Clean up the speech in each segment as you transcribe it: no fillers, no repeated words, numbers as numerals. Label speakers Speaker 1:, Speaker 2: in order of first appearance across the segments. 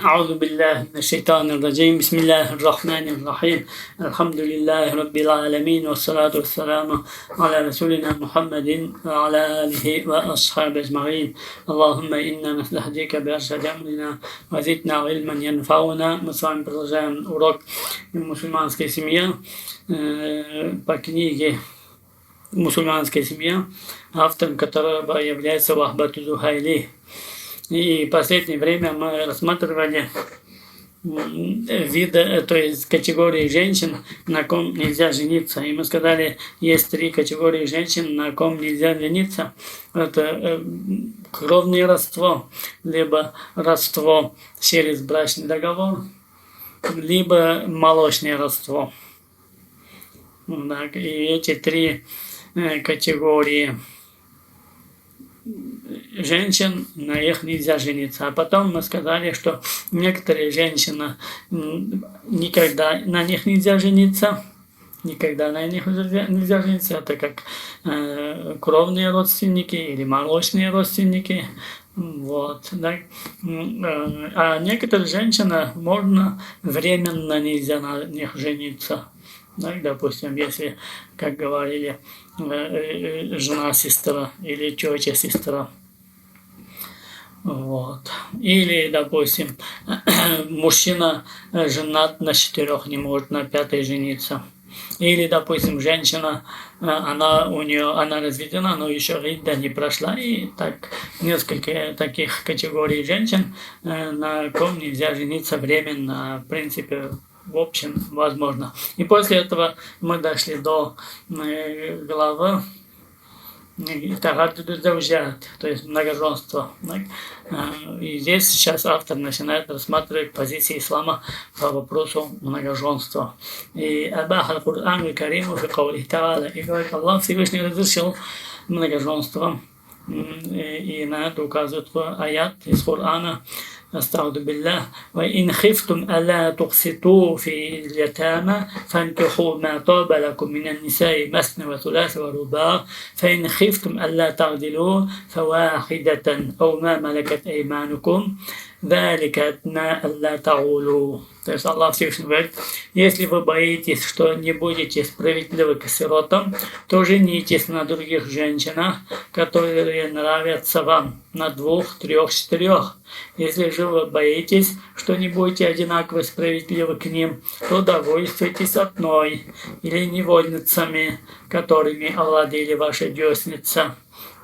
Speaker 1: أعوذ بالله من الشيطان الرجيم بسم الله الرحمن الرحيم الحمد لله رب العالمين والصلاة والسلام على رسولنا محمد وعلى آله وأصحابه أجمعين اللهم إنا نستهديك بأرشد أمرنا وزدنا علما ينفعنا. Мы с вами продолжаем урок «Мусульманская семья» по книге «Мусульманская семья», автором которого является Вахбат Зухайли. И в последнее время мы рассматривали виды, то есть категории женщин, на ком нельзя жениться. И мы сказали, есть 3 категории женщин, на ком нельзя жениться. Это кровное родство, либо родство через брачный договор, либо молочное родство. Так, и эти 3 категории женщин, на них нельзя жениться. А потом мы сказали, что некоторые женщины никогда на них нельзя жениться. Никогда на них нельзя жениться. Это как кровные родственники или молочные родственники. Вот, да. А некоторые женщины можно временно нельзя на них жениться. Так, допустим, если, как говорили, жена-сестра или тетя-сестра. Вот. Или, допустим, мужчина женат на 4, не может на 5 жениться. Или, допустим, женщина, она разведена, но еще ридда не прошла. И так несколько таких категорий женщин, на ком нельзя жениться временно, в принципе, в общем, возможно. И после этого мы дошли до главы «Тараддуд заужат», то есть многоженство. И здесь сейчас автор начинает рассматривать позиции ислама по вопросу многоженства. И Абах аль-Кур'ан аль-Кариму фи каулихи та'аля, и говорит, Аллах Всевышний разрешил многоженство. И на это указывает аят из Корана. أستعوذ بالله وإن خفتم ألا تقسطوا في اليتامى فانكحوا ما طاب لكم من النساء مثنى وثلاث ورباع فإن خفتم ألا تعدلوا فواحدة أو ما ملكت أيمانكم ذلك أدنى ألا تعولوا. То есть Аллах Всевышний говорит, если вы боитесь, что не будете справедливы к сиротам, то женитесь на других женщинах, которые нравятся вам, на 2, 3, 4. Если же вы боитесь, что не будете одинаково справедливы к ним, то довольствуйтесь одной или невольницами, которыми овладели ваши десницы.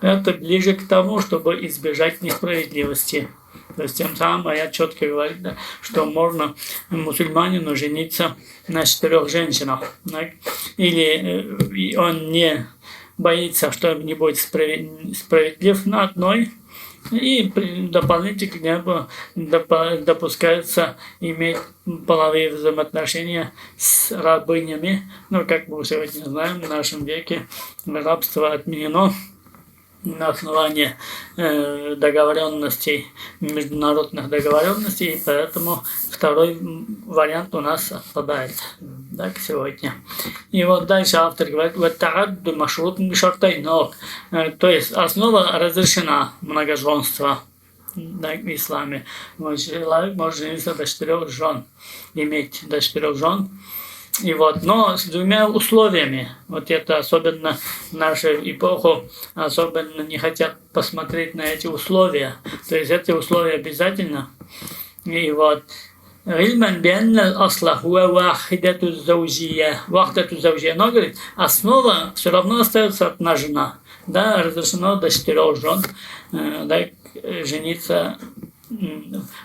Speaker 1: Это ближе к тому, чтобы избежать несправедливости. То есть тем самым аят четко говорит, да, что можно мусульманину жениться на 4 женщинах. Да? Или он не боится, что не будет справедлив на одной. И дополнительно к нему допускается иметь половые взаимоотношения с рабынями. Но, как мы сегодня знаем, в нашем веке рабство отменено на основании договоренностей, международных договоренностей, и поэтому второй вариант у нас отпадает, так, сегодня. И вот дальше автор говорит, «Ваттаадду машрутн бишартайн», то есть основа разрешена многоженство, так, в исламе. Человек может жениться до 4 жен, иметь до 4 жен. И вот, но с 2 условиями. Вот это особенно в нашу эпоху особенно не хотят посмотреть на эти условия. То есть эти условия обязательно. И вот. Ильман бианна асла хуа вахидату заужия. Вахдату заужия. Но, говорит, основа все равно остается одна жена. Да, разрешено до 4 жен, да, жениться.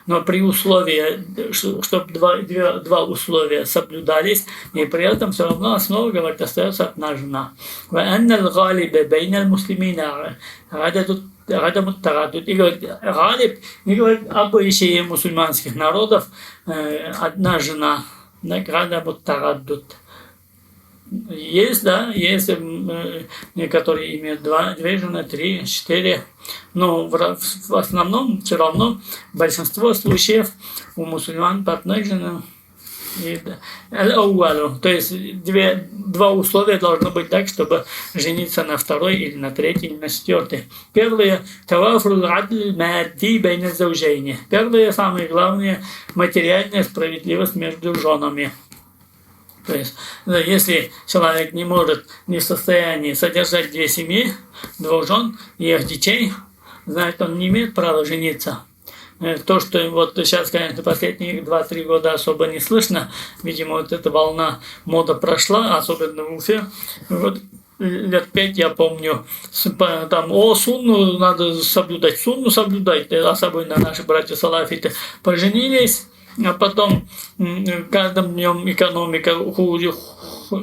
Speaker 1: Но при условии, чтобы два условия соблюдались, и при этом все равно основа, говорит, остается одна жена. И говорит, галиб, и говорит, обычаи мусульманских народов, одна жена, есть, да, есть, которые имеют 2 жены, 3, 4, но в основном все равно большинство случаев у мусульман по одной жене То есть два условия должно быть так, чтобы жениться на второй или на третьей или на четвертой. Первое – первое, самое главное, материальная справедливость между женами. То есть, если человек не может, не в состоянии содержать две семьи, двух жен и их детей, значит, он не имеет права жениться. То, что вот сейчас, конечно, последние 2-3 года особо не слышно, видимо, вот эта волна мода прошла, особенно в Уфе. Вот лет 5 я помню, там, сунну надо соблюдать, сунну соблюдать, особенно наши братья-салафиты поженились, а потом каждым днем экономика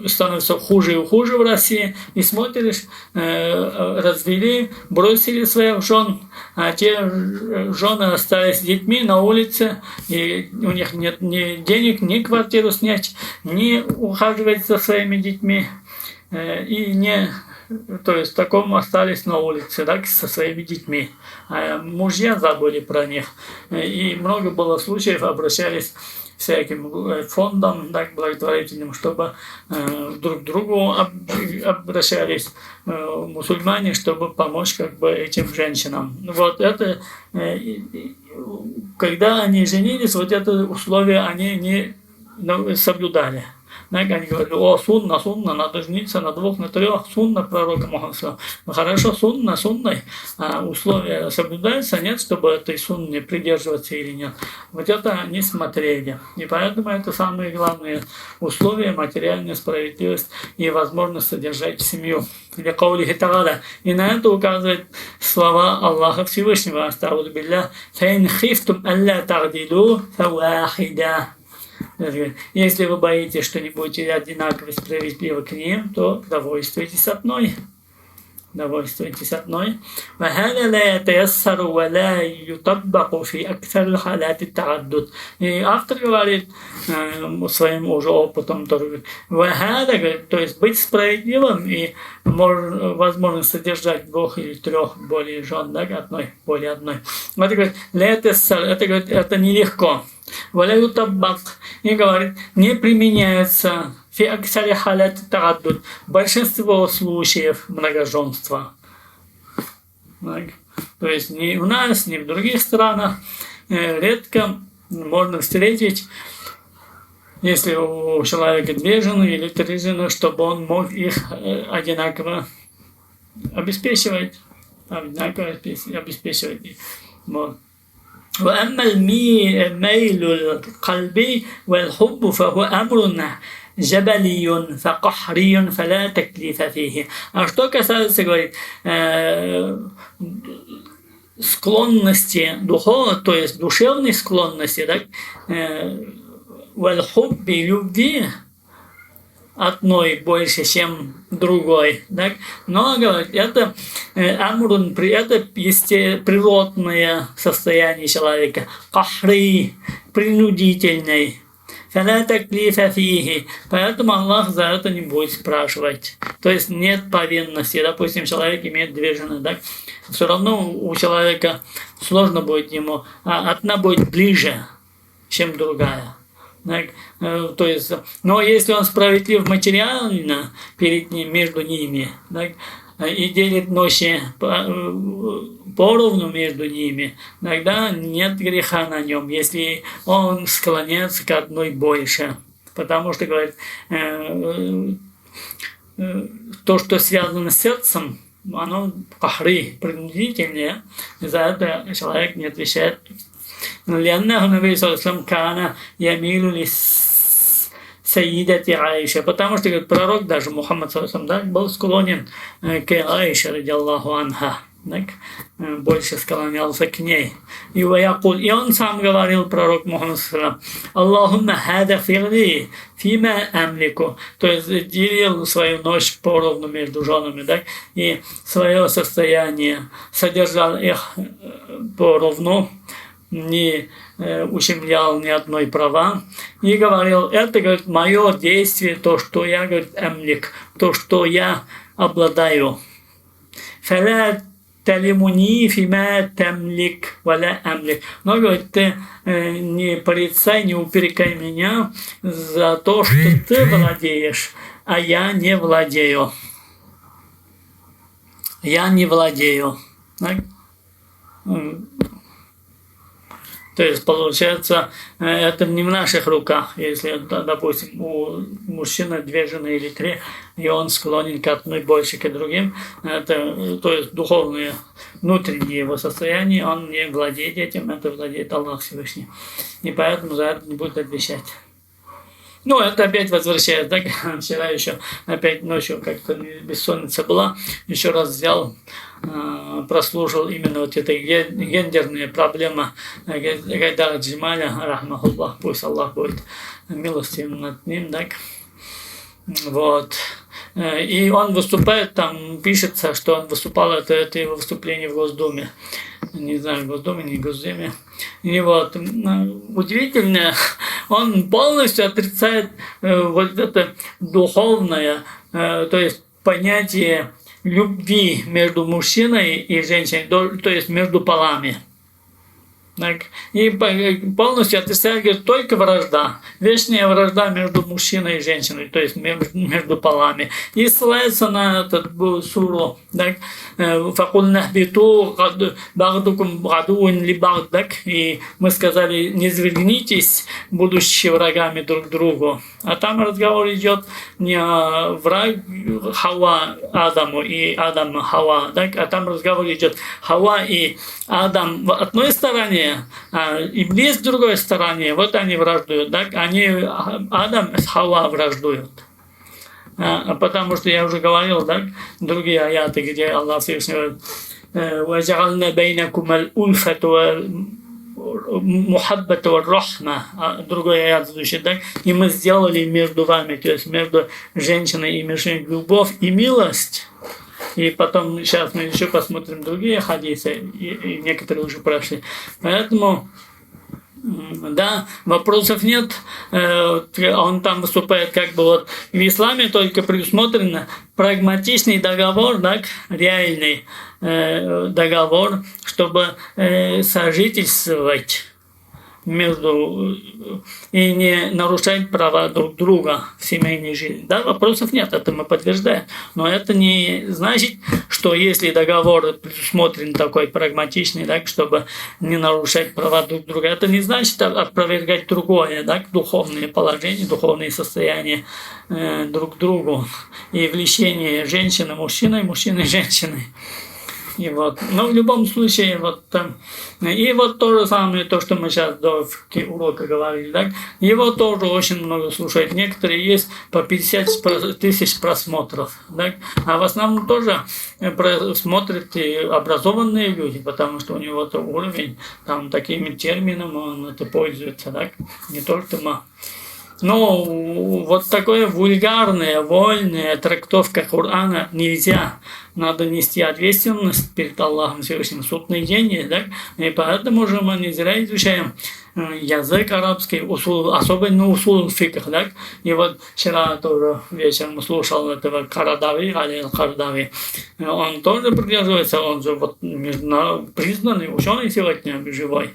Speaker 1: становится хуже и хуже в России, и смотришь, развели, бросили своих жен, а те жены остались с детьми на улице, и у них нет ни денег, ни квартиру снять, ни ухаживать за своими детьми, и то есть в таком остались на улице, так, со своими детьми. А мужья забыли про них. И много было случаев, обращались всяким фондам, так, благотворительным, чтобы друг к другу обращались мусульмане, чтобы помочь как бы этим женщинам. Вот это, когда они женились, вот это условие они не соблюдали. Они говорили: сунна, надо жениться на 2, на 3, сунна пророка Мухаммада. Ну хорошо, сунной, а условия соблюдаются, нет, чтобы этой сунны придерживаться или нет. Вот это они смотрели. И поэтому это самые главные условия: материальная справедливость и возможность содержать семью. И на это указывают слова Аллаха Всевышнего: «Астагфиру билля, фаин хифтум алла тагдилу фавахида». Если вы боитесь, что не будете одинаково справедливы к ним, то довольствуйтесь одной. وهذا لا يتيسر ولا يطبق في أكثر الحالات التعدد. И автор говорит своим уже опытом, тоже говорит, то есть быть справедливым и возможно содержать 2 или 3 более жен, да, более одной. Это говорит, это нелегко. И говорит, не применяется большинство случаев многоженства. То есть ни у нас, ни в других странах редко можно встретить, если у человека 2 жены или 3 жены, чтобы он мог их одинаково обеспечивать. Вот. وأما الميل القلبي والحب فهو أمر جبلي فقحري فلا تكليف فيه. А что касается, говорит, склонности духовной, то есть душевной склонности, так, والحب, любви одной больше, чем другой, так? Но, говорит, это амрун, это природное состояние человека, кахри, принудительный, поэтому Аллах за это не будет спрашивать. То есть нет повинности. Допустим, человек имеет 2 жены, так? Все равно у человека сложно будет ему, а одна будет ближе, чем другая. Так, то есть, но если он справедлив материально между ними, так, и делит ночи поровну между ними, тогда нет греха на нем, если он склоняется к одной больше. Потому что, говорит, то, что связано с сердцем, оно кахри, принудительное, и за это человек не отвечает. لأنه النبي صلى الله عليه وسلم كان يميل للسيدة عائشة, потому что, говорит, пророк, даже Мухаммад саллаллаху алейхи ва саллям, был склонен к Аише радиллаху анха, больше склонялся к ней. И он сам говорил, пророк Мухаммад саллаллаху алейхи ва саллям: Аллахумма хада фирли фима амлику, то есть делил свою ночь поровну между женами, так, и свое состояние содержал их поровну, не ущемлял ни одной права, и говорил: это, говорит, мое действие, то, что я, говорит, амлик, то, что я обладаю. فلا талимуни фима тамлик валя амлик. Но говорит, ты не порицай, не упрекай меня за то, что ты владеешь, а я не владею. Я не владею. Так? То есть, получается, это не в наших руках. Если, допустим, у мужчины 2 жены или 3, и он склонен к одной больше, к другим, это, то есть, духовное, внутреннее его состояние, он не владеет этим, это владеет Аллах Всевышний. И поэтому за это не будет отвечать. Ну, это опять возвращается, так? Вчера еще опять ночью как-то бессонница была, еще раз взял, прослушал именно вот эта гендерная проблема Гайдара Джамаля, рахмахуллах, пусть Аллах будет милостивым над ним, так? Вот. И он выступает, там пишется, что он выступал, это его выступление в Госдуме. Не знаю, в Госдуме, не в Госдуме. И вот, удивительно, он полностью отрицает вот это духовное, то есть понятие любви между мужчиной и женщиной, то есть между полами. Так. И полностью отрицает, говорит, только вражда. Вечная вражда между мужчиной и женщиной, то есть между полами. И ссылается на эту суру. И мы сказали, не свергнитесь, будучи врагами друг другу. А там разговор идет не о враг Хава Адаму и Адам Хава, так? А там разговор идет Хава и Адам в одной стороне, а Иблис в другой стороне, вот они враждуют, так? Они, Адам с Хава враждуют. Потому что я уже говорил, так? Другие аяты, где Аллах Всевышний говорит, وَجَعَلْنَا بَيْنَكُمَ الْأُلْفَةَ мухаббата ва рахма, другой аят звучит, так? И мы сделали между вами, то есть между женщиной и мужчиной, любовь и милость. И потом сейчас мы еще посмотрим другие хадисы, и некоторые уже прошли. Поэтому, да, вопросов нет. Он там выступает как бы вот в исламе только предусмотрено прагматичный договор, так, реальный договор, чтобы сожительствовать между и не нарушать права друг друга в семейной жизни. Да, вопросов нет, это мы подтверждаем. Но это не значит, что если договор предусмотрен такой прагматичный, так, чтобы не нарушать права друг друга, это не значит опровергать другое, так, духовное положение, духовное состояние друг к другу и влечение женщины мужчиной, мужчины женщиной. И вот, но в любом случае, вот там, и вот то же самое, то, что мы сейчас до урока говорили, так, его тоже очень много слушают. Некоторые есть по 50 тысяч просмотров, так, а в основном тоже смотрят и образованные люди, потому что у него это уровень, там, такими терминами он это пользуется, так, не только мы. Но вот такое вульгарная, вольная трактовка Корана нельзя. Надо нести ответственность перед Аллахом Всевышним, судный день, да? И поэтому же мы не зря изучаем язык арабский, особенно усул фикх, да? И вот вчера тоже вечером слушал этого Карадави, Али Карадави. Он тоже придерживается, он же вот признанный ученый сегодня живой,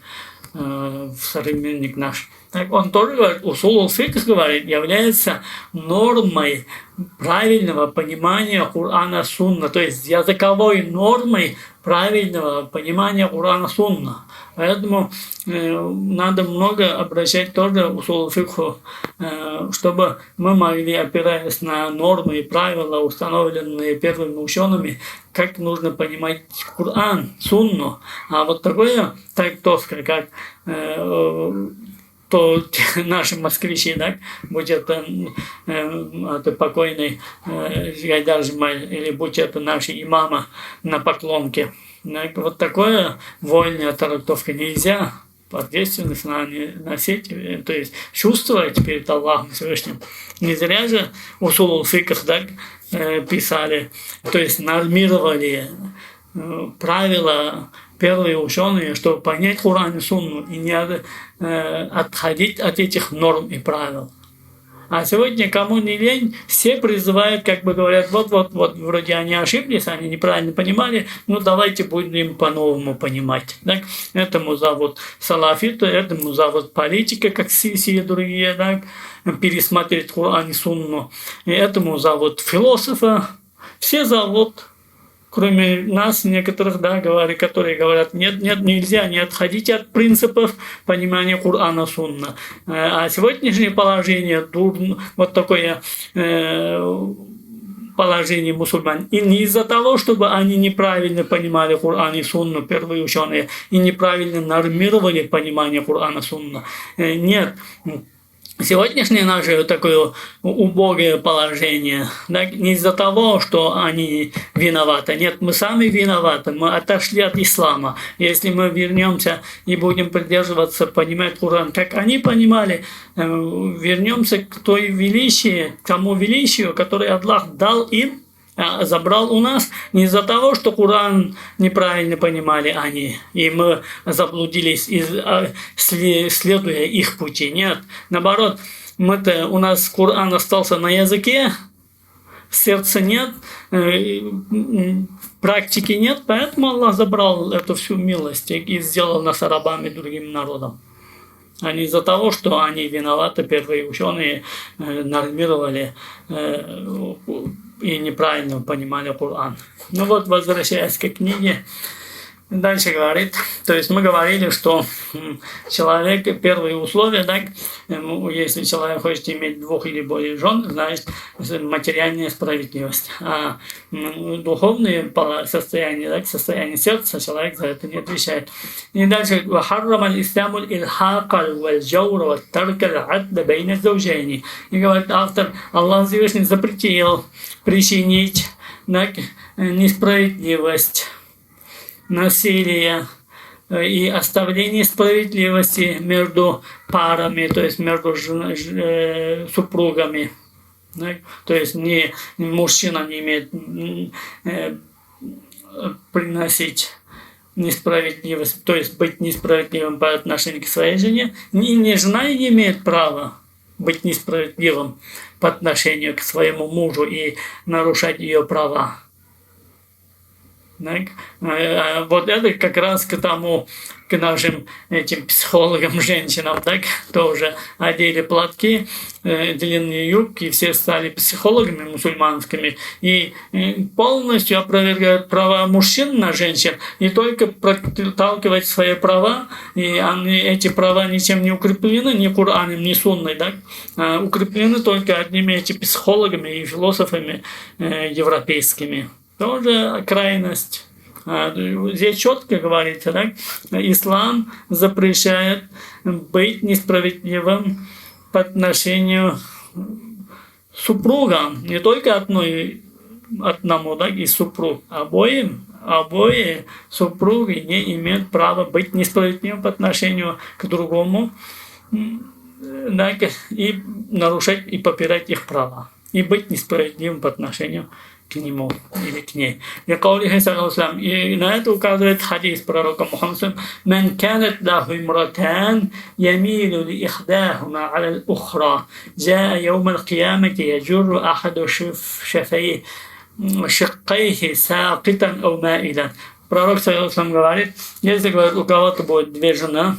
Speaker 1: современник наш. Так он тоже говорит, усул фикх, говорит, является нормой правильного понимания Корана Сунна, то есть языковой нормой правильного понимания Корана Сунна. Поэтому надо много обращать тоже усул фикху, чтобы мы могли, опираясь на нормы и правила, установленные первыми учеными, как нужно понимать Коран, Сунну. А вот такое трактовка, как то наши москвичи, так, будь это покойный Гайдар Джамаль, или будь это наши имамы на поклонке. Вот такое вольная трактовка нельзя ответственность носить, то есть чувствовать перед Аллахом Всевышним. Не зря же усул фикх, так, писали, то есть нормировали правила первые ученые, чтобы понять Коран и Сунну и не отходить от этих норм и правил. А сегодня, кому не лень, все призывают, как бы говорят, вот, вроде они ошиблись, они неправильно понимали, ну давайте будем по-новому понимать. Так? Этому зовут салафиты, этому зовут политика, как все другие, так? Пересмотреть Коран и Сунну. И этому зовут философа. Все зовут, кроме нас, некоторых, да, которые говорят, нет, нельзя, не отходите от принципов понимания Корана, Сунна. А сегодняшнее положение, вот такое положение мусульман, и не из-за того, чтобы они неправильно понимали Коран и Сунну, первые ученые, и неправильно нормировали понимание Корана, Сунна. Нет. Сегодняшнее наше такое убогое положение, да, не из-за того, что они виноваты. Нет, мы сами виноваты, мы отошли от ислама. Если мы вернемся и будем придерживаться, понимать Коран, как они понимали, вернемся к той величию, к тому величию, которое Аллах дал им, забрал у нас не из-за того, что Коран неправильно понимали они, и мы заблудились, следуя их пути. Нет, наоборот, у нас Коран остался на языке, в сердце нет, практики нет, поэтому Аллах забрал эту всю милость и сделал нас рабами другим народом. А не из-за того, что они виноваты, первые ученые нормировали и неправильно понимали Коран. Ну вот, возвращаясь к книге, дальше говорит, то есть мы говорили, что человек, первые условия, так, если человек хочет иметь 2 или более жен, значит, материальная справедливость. А духовное состояние, так, состояние сердца, человек за это не отвечает. И дальше, и говорит автор, Аллах Всевышний запретил причинить, так, несправедливость, насилие и оставление справедливости между парами, то есть между супругами. То есть мужчина не имеет приносить несправедливость, то есть быть несправедливым по отношению к своей жене, и жена не имеет права быть несправедливым по отношению к своему мужу и нарушать ее права. Так? Вот это как раз к нашим этим психологам, женщинам, так, тоже одели платки, длинные юбки, все стали психологами мусульманскими и полностью опровергают права мужчин на женщин и только проталкивать свои права, и эти права ничем не укреплены, ни Кораном, ни Сунной, так, укреплены только одними этими психологами и философами европейскими. Тоже крайность. Здесь четко говорится, да? Ислам запрещает быть несправедливым по отношению к супругам. Не только одному, да, и супруг. Обои супруги не имеют права быть несправедливым по отношению к другому, да, и нарушать и попирать их права. И быть несправедливым по отношению к нему или к ней. И на это указывает хадис пророка Мухаммада: «Ман канат лаху имратан ямилу ли ихдахума аля ал-ухра, джаа яум ал-киямати яджурру ахаду шифшафайhi шиккайхи саакитан ау маидан». Пророк говорит, если, говорит, у кого-то будет 2 жены,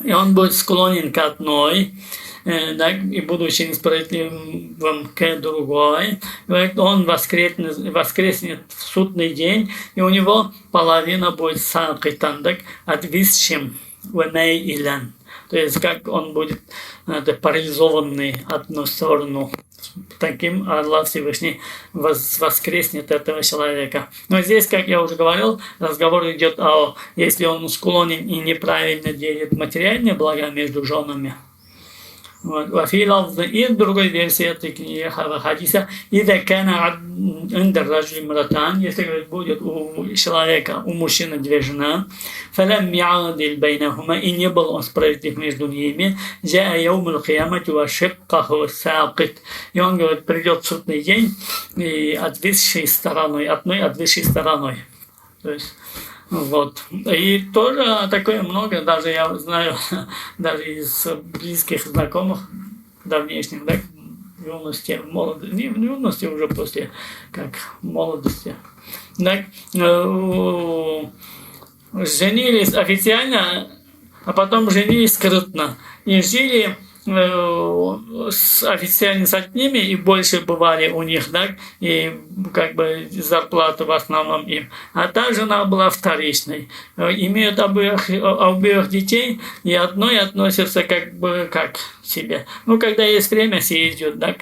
Speaker 1: и он будет склонен к одной, и будучи несправедливым к другой, он воскреснет в судный день, и у него половина будет сакитан, отвисшим, ванайилан. То есть как он будет парализованный одну сторону. Таким Аллах Всевышний воскреснет этого человека. Но здесь, как я уже говорил, разговор идет о, если он склонен и неправильно делит материальные блага между женами. وفي لفظ и в другой версии этой книги хадиса «Ида кана инда раджули мратан», если, говорит, будет у человека, у мужчины 2 жены, фалам я'адил байнахума, и не был он справедлив между ними, джаа яумул киямати ва шиккаху саакит, и он, говорит, придет в судный день и отвисшей стороной, одной отвисшей стороной. То есть вот. И тоже такое много, даже я знаю, даже из близких знакомых давнешних, да, юности, в молодости, не в юности, уже после, как молодости. Так, женились официально, а потом женились скрытно. И жили официально с одними, и больше бывали у них, да, и как бы зарплата в основном им. А та жена была вторичной. Имеют обоих детей, и одной относятся как бы как к себе. Ну, когда есть время, съездят, да,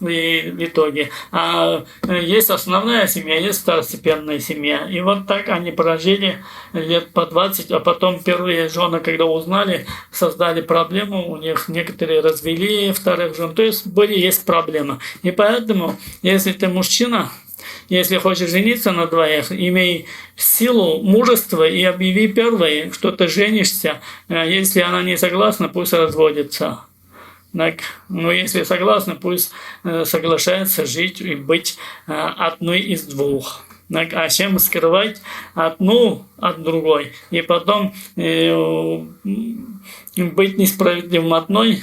Speaker 1: и в итоге. А есть основная семья, есть второстепенная семья. И вот так они прожили лет по 20, а потом первые жены, когда узнали, создали проблему, у них некоторые развели вторых жен. То есть есть проблемы. И поэтому, если ты мужчина, если хочешь жениться на двоих, имей силу, мужество и объяви первой, что ты женишься. Если она не согласна, пусть разводится. Так, но если согласна, пусть соглашается жить и быть одной из двух. Так, а чем скрывать одну от другой? И потом быть несправедливым одной,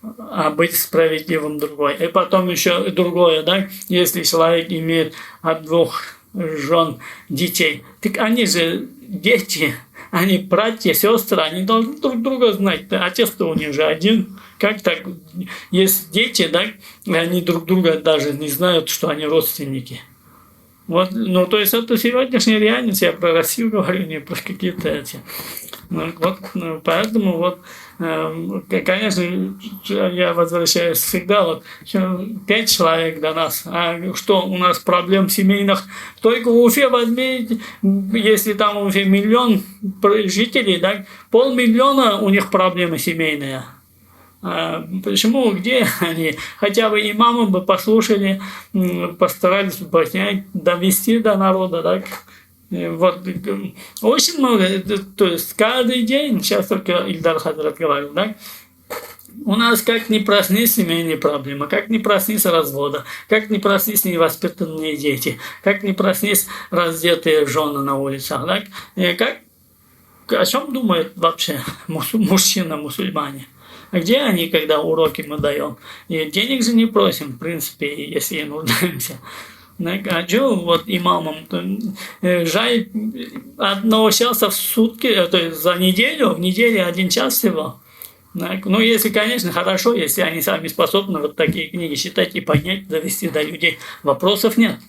Speaker 1: а быть справедливым другой. И потом еще другое, да, если человек имеет от двух жен детей, так они же дети, они братья, сестры, они должны друг друга знать. Отец-то у них же один. Как так? Есть дети, да, и они друг друга даже не знают, что они родственники. Вот, ну, то есть это сегодняшняя реальность, я про Россию говорю, не про какие-то эти. Вот, поэтому вот, конечно, я возвращаюсь всегда, вот, 5 человек до нас, а что у нас проблем семейных, только в Уфе возьмите, если там в Уфе 1 миллион жителей, да, 500 000 у них проблемы семейные. Почему? Где они? Хотя бы имамы бы послушали, постарались понять, довести до народа, так? Вот, очень много, то есть каждый день, сейчас только Ильдар Хазрат говорил, да? У нас как ни проснись семейные проблемы, как ни проснись развода, как ни проснись невоспитанные дети, как ни проснись раздетые жены на улицах, так? О чем думают вообще мужчины-мусульмане? Где они, когда уроки мы даем? И денег же не просим, в принципе, если нуждаемся. А что вот имамам? Жаль одного часа в сутки, то есть в неделю 1 час всего. Ну, если, конечно, хорошо, если они сами способны вот такие книги читать и понять, довести до людей, вопросов нет.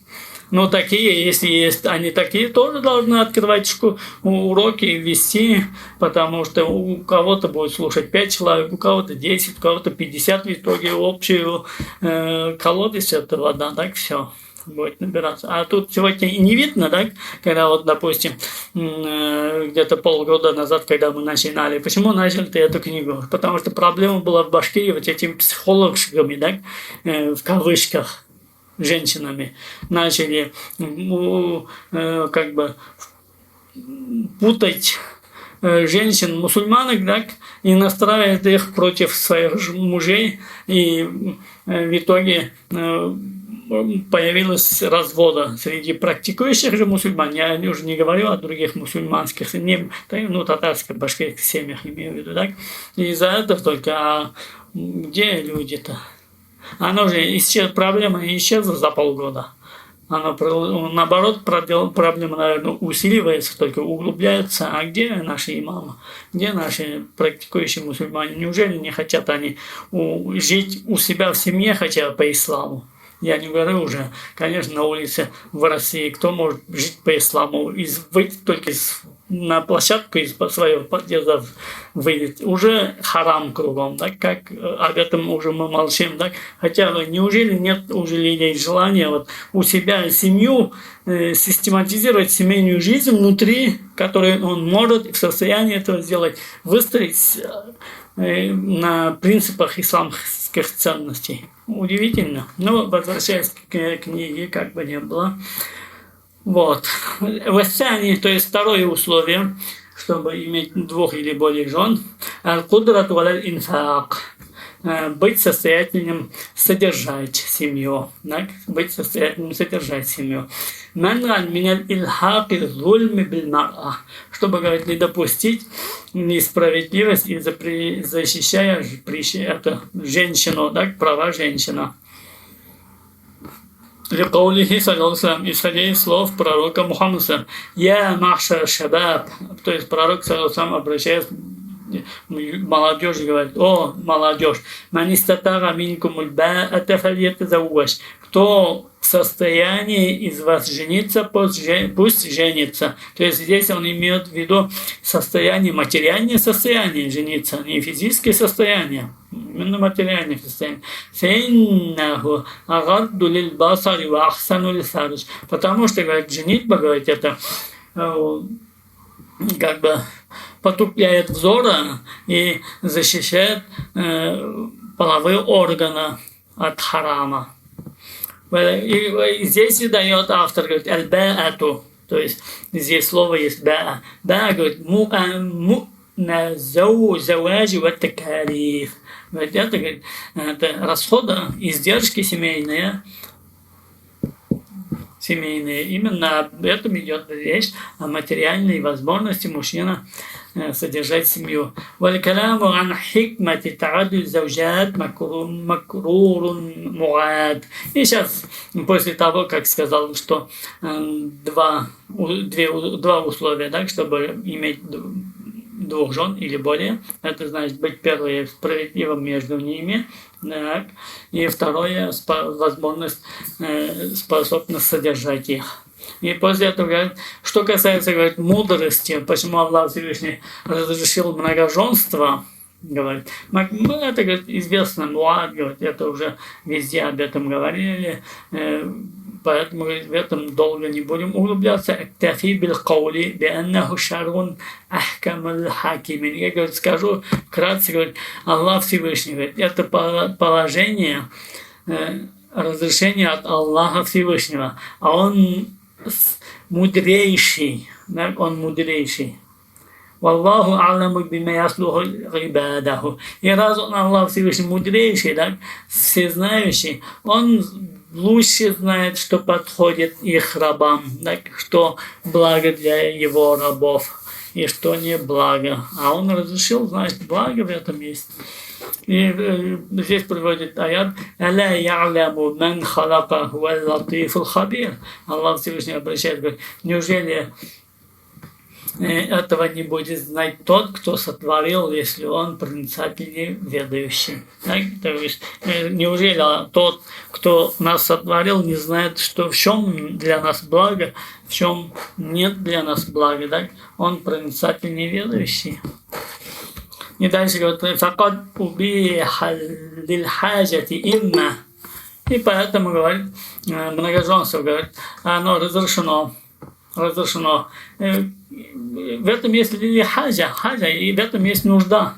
Speaker 1: Но такие, если есть, они такие тоже должны открывать уроки и вести, потому что у кого-то будет слушать 5 человек, у кого-то 10, у кого-то 50, в итоге общую колодец это вода, так все будет набираться. А тут сегодня и не видно, да, когда вот, допустим, где-то полгода назад, когда мы начинали, почему начали эту книгу? Потому что проблема была в Башкирии вот этими психологами, да, в кавычках, женщинами начали как бы путать женщин-мусульманок, да, и настраивать их против своих мужей, и в итоге появилась развода среди практикующих же мусульман. Я уже не говорю о других мусульманских, татарских, башкирских семьях имею в виду, так? И из-за этого только, где люди-то? Оно же проблема исчезла за полгода. Наоборот, проблема, наверное, усиливается, только углубляется. А где наши имамы? Где наши практикующие мусульмане? Неужели не хотят они жить у себя в семье хотя бы по исламу? Я не говорю уже, конечно, на улице в России, кто может жить по исламу, выйти только на площадку из своего подъезда выйдет, уже харам кругом, да, как об этом уже мы молчим, да, хотя неужели нет уже людей желания вот у себя семью систематизировать семейную жизнь внутри, которую он может в состоянии этого сделать, выстроить на принципах исламских ценностей. Удивительно. Но возвращаясь к книге, как бы ни было. Вот. Вассани, то есть второе условие, чтобы иметь 2 или более жен, аль-кудрату аля инфак. быть состоятельным содержать семью. Так? Быть состоятельным содержать семью. Ман'ан миналь ильхаки зульми биль мар'а. Чтобы, говорит, не допустить несправедливость и защищая это, женщину, так, права женщины. Ликаулихи, саллиллаху, исходя из слов пророка Мухаммада, «Я махшар шабаб», то есть пророк, саллиллаху, обращаясь молодежь, говорит: «О, молодежь, ман истатара минкумуль ба'ата фальятазавваж». Кто в состоянии из вас жениться, пусть женится. То есть здесь он имеет в виду состояние, материальное состояние жениться, не физическое состояние, именно материальное состояние. «Фейннаху агарду лиль басари ва ахсану лиль фарж». Потому что, говорит, женитьба, говорит, это как бы потупляет взора и защищает половые органы от харама. И здесь и дает автор, говорит, аль-ба'ату, то есть здесь слово есть ба'а. Ба'а, говорит, заваджи ва такалиф. Это, говорит, это расходы, издержки семейные. Именно об этом идет речь, о материальной возможности мужчины содержать семью. Валькаляму ан хикмати та'аддуд завджат макрурун муад. И сейчас, после того, как сказал, что два условия, так, чтобы иметь двух жен или более, это значит быть первое справедливым между ними, так, и второе возможность, способность содержать их. И после этого говорит, что касается, говорит, мудрости, почему Аллах Всевышний разрешил многоженство, говорит, это, говорит, известно, муад, говорит, это уже везде об этом говорили, поэтому, говорит, в этом долго не будем углубляться. «Актафи бил каули бианнаху шарун ахкамул хакимин». Я, говорит, скажу вкратце, говорит, Аллах Всевышний, говорит, это положение, разрешение от Аллаха Всевышнего, а он мудрейший, да, он мудрейший. «Валлаху а'ламу бима яслуху ибадаху». И раз он, Аллах Всевышний, мудрейший, да, всезнающий, он лучше знает, что подходит их рабам, так, что благо для его рабов и что не благо. А он разрешил, значит, благо в этом есть. И здесь приводит аят: «Аля я'ляму ман халака хуа латифул хабир». Аллах Всевышний обращает, говорит, неужели этого не будет знать тот, кто сотворил, если он проницательный, ведающий. Так? То есть, неужели тот, кто нас сотворил, не знает, что в чем для нас благо, в чем нет для нас блага. Так? Он проницательный, ведающий. И дальше говорит: «Факад убиха лиль хаджати имма». И поэтому, говорит, многоженство, говорит, оно разрешено. В этом есть хаджа, и в этом есть нужда.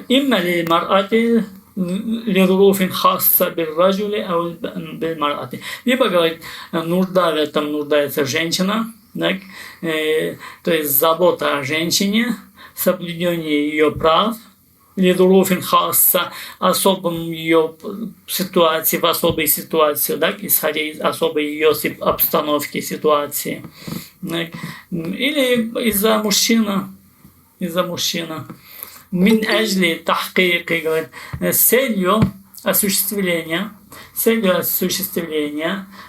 Speaker 1: Имма ли мар'ати лируфин хасса бирраджули ау биль мар'ати. Либо, говорит, нужда в этом нуждается женщина, так? То есть забота о женщине, соблюдение ее прав, лидуруфин хасса, особом ее ситуации, в особой ситуации, так, исходя из особой ее обстановки, ситуации. Так. Или из-за мужчины. Мин ажли тахкики, говорит, с целью осуществления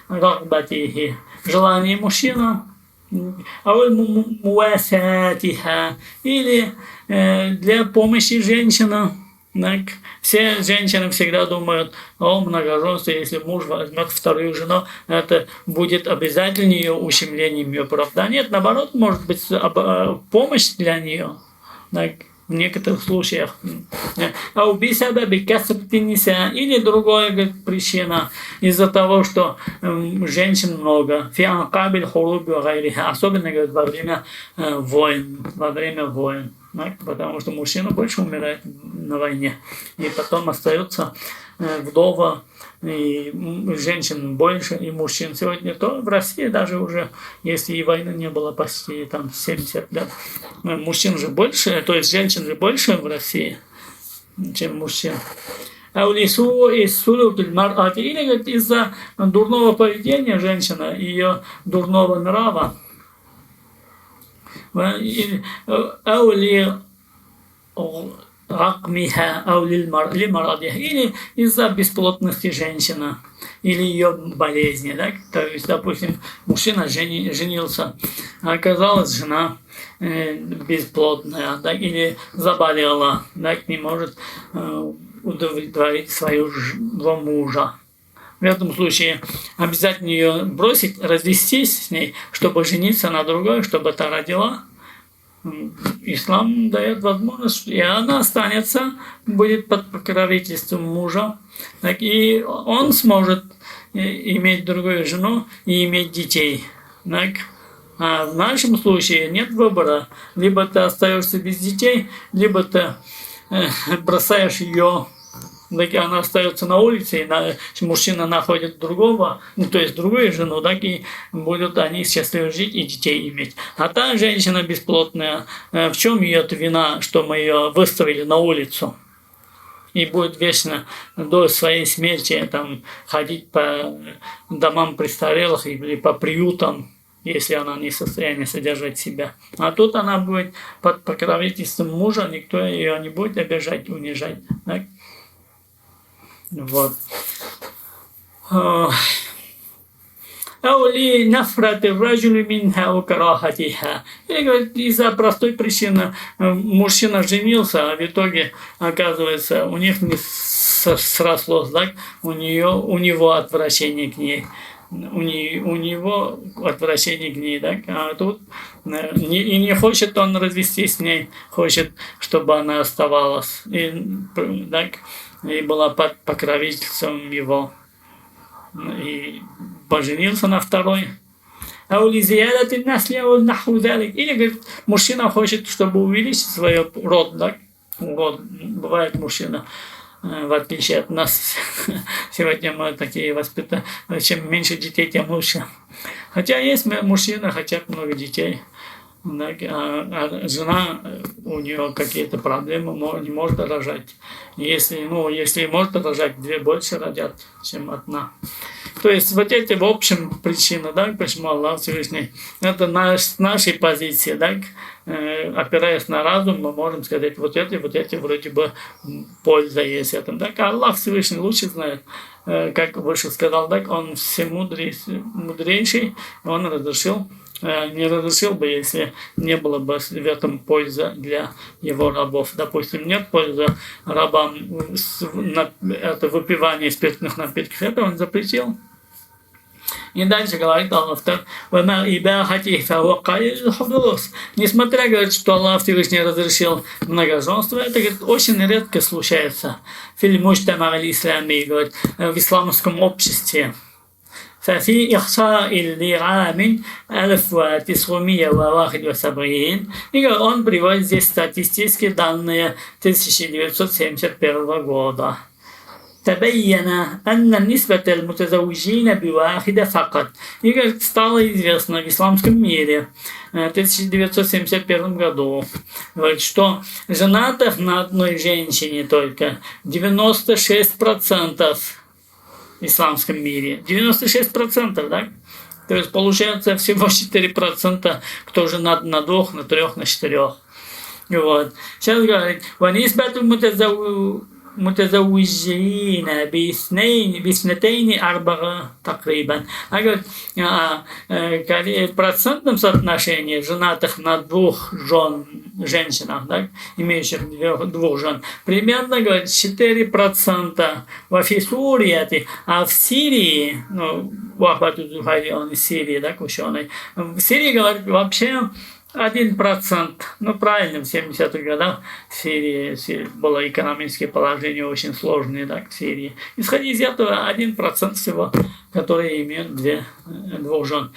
Speaker 1: рахбатихи, желания мужчины, или для помощи женщинам. Все женщины всегда думают о многоженстве. Если муж возьмет вторую жену, это будет обязательно ее ущемлением ее прав. Да нет, наоборот, может быть помощь для нее. В некоторых случаях. А убийство или другая, говорит, причина из-за того, что женщин много. Особенно, говорит, во время войн. Потому что мужчина больше умирает на войне. И потом остается вдова, и женщин больше, и мужчин. Сегодня то в России даже уже, если и войны не было почти там 70 лет, мужчин же больше, то есть женщин же больше в России, чем мужчин. Аулису и сулук мар'ати. Или говорит, из-за дурного поведения женщины, ее дурного нрава. Аули ракмиха, аули марадиха. Или из-за бесплотности женщины. Или ее болезни, да? То есть, допустим, мужчина женился, а оказалась жена бесплодная, да? Или заболела, да? Не может удовлетворить своего мужа. В этом случае обязательно ее бросить, развестись с ней, чтобы жениться на другой, чтобы та родила. Ислам дает возможность, и она останется, будет под покровительством мужа, так, и он сможет иметь другую жену и иметь детей. Так. А в нашем случае нет выбора. Либо ты остаешься без детей, либо ты бросаешь ее, так, она остается на улице, и мужчина находит другого, то есть другую жену, так и будут они счастливо жить и детей иметь. А та женщина бесплотная, в чем ее вина, что мы ее выставили на улицу? И будет вечно до своей смерти там, ходить по домам престарелых или по приютам, если она не в состоянии содержать себя. А тут она будет под покровительством мужа, никто ее не будет обижать, унижать. Так? Вот. Аули нафраты враджули минха укарахатиха. Или говорит, из-за простой причины мужчина женился, а в итоге, оказывается, у них не срослось, так? У него отвращение к ней. У него отвращение к ней, так? А тут и не хочет он развестись с ней, хочет, чтобы она оставалась. Так? И была под покровительством его. И поженился на второй. Или, говорит, мужчина хочет, чтобы увеличить свой род. Да? Вот, бывает мужчина, в отличие от нас, сегодня мы такие воспитаны, чем меньше детей, тем лучше. Хотя есть мужчины, хотят много детей. А жена, у нее какие-то проблемы, не может рожать. Если может рожать, две больше родят, чем одна. То есть вот эти в общем причины, да, почему Аллах Всевышний, это с нашей позиции, да, опираясь на разум, мы можем сказать, вот эти вроде бы польза есть этим. Так, а Аллах Всевышний лучше знает, как выше сказал, так, он мудрейший, он разрешил. Не разрешил бы, если не было бы в этом пользы для его рабов. Допустим, нет пользы рабам это выпивание спиртных напитков. Это он запретил. И дальше говорит Аллах, несмотря, говорит, что Аллах Всевышний разрешил многоженство, это, говорит, очень редко случается в исламском обществе. ففي إحصاء لعام 1971, и он приводит здесь статистические данные 1971 года. تبين أن نسبة المتزوجين بواحدة فقط. И стало известно в исламском мире в 1971 году, говорит, что женатых на одной женщине только 96%. В исламском мире. 96%, да? То есть получается всего 4%, кто женат на двух, на трех, на четырех. Вот. Сейчас говорит, متزوجين باثنتين أربعة تقريبا. А говорит, в процентном соотношении женатых на двух женщинах, да, имеющих двух жен, примерно, говорит, 4% в Афисурии, а в Сирии, Вахбату Зухари, он из Сирии, да, ученый, в Сирии, говорит, вообще 1%. Правильно, в 70-х годах в Сирии было экономическое положение очень сложное, да, в Сирии. Исходя из этого, 1% всего, которые имеют двух жен.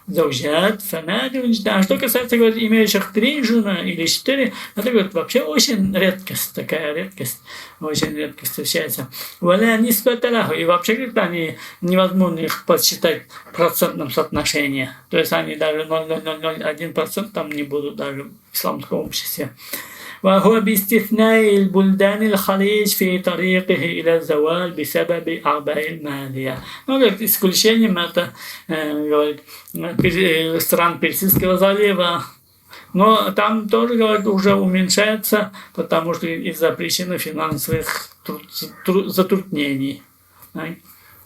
Speaker 1: заужат, фанатович. А что касается, говорит, имеющих 3 жены или 4, это, говорит, вообще очень редкость, такая редкость, очень редко встречается. Валя нисбаталаху, и вообще, говорит, они невозможно их подсчитать в процентном соотношении. То есть они даже 0,001% там не будут даже в исламском обществе. وهو باستثناء البلدان الخليج في طريقه إلى الزوال بسبب أعباء المالية. Ну, говорит, исключением это, говорит, стран Персидского залива. Но там тоже, говорит, уже уменьшается, потому что из-за причины финансовых затруднений.